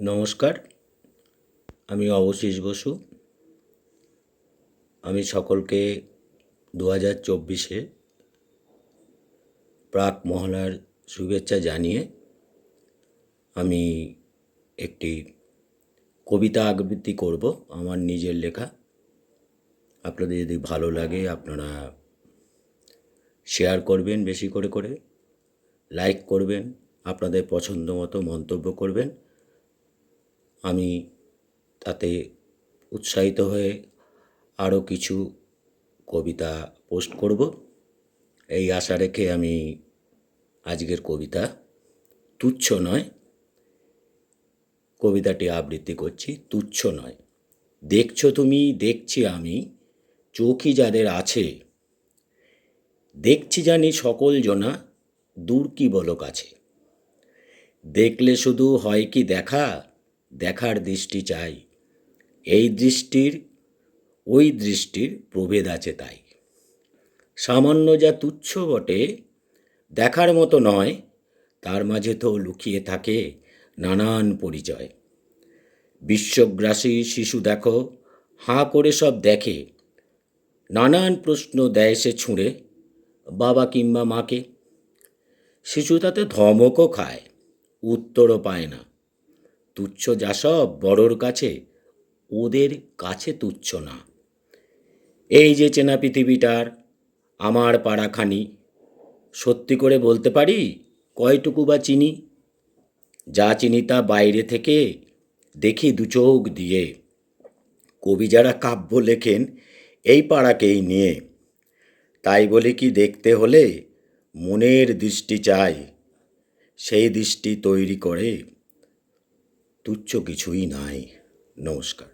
নমস্কার, আমি অবশীষ বসু। আমি সকলকে 2024-এ প্রাক মহালয়ার শুভেচ্ছা জানিয়ে আমি একটি কবিতা আবৃত্তি করব, আমার নিজের লেখা। আপনাদের যদি ভালো লাগে আপনারা শেয়ার করবেন, বেশি করে লাইক করবেন, আপনাদের পছন্দ মতো মন্তব্য করবেন। আমি তাতে উৎসাহিত হয়ে আরও কিছু কবিতা পোস্ট করব, এই আশা রেখে আমি আজকের কবিতা তুচ্ছ নয় কবিতাটি আবৃত্তি করছি। তুচ্ছ নয়। দেখছো তুমি, দেখছি আমি, চোখই যাদের আছে, দেখছি জানি সকল জনা, দূর কি বলো কাছে। দেখলে শুধু হয় কি দেখা, দেখার দৃষ্টি চাই, এই দৃষ্টির ওই দৃষ্টির প্রভেদ আছে তাই। সামান্য যা তুচ্ছ বটে, দেখার মতো নয়, তার মাঝে তো লুকিয়ে থাকে নানান পরিচয়। বিশ্বগ্রাসী শিশু দেখো, হাঁ করে সব দেখে, নানান প্রশ্ন দেয় সে ছুঁড়ে বাবা কিংবা মাকে। শিশু তাতে ধমকও খায়, উত্তরও পায় না। তুচ্ছ যা সব বড়োর কাছে, ওদের কাছে তুচ্ছ না। এই যে চেনা পৃথিবীটার আমার পাড়াখানি, সত্যি করে বলতে পারি কয়টুকু বা চিনি। যা চিনি তা বাইরে থেকে দেখি দু চোখ দিয়ে। কবি যারা কাব্য লেখেন এই পাড়াকেই নিয়ে, তাই বলে কি দেখতে হলে মনের দৃষ্টি চাই, সেই দৃষ্টি তৈরি করে তুচ্ছ কিছুই নাই। নমস্কার।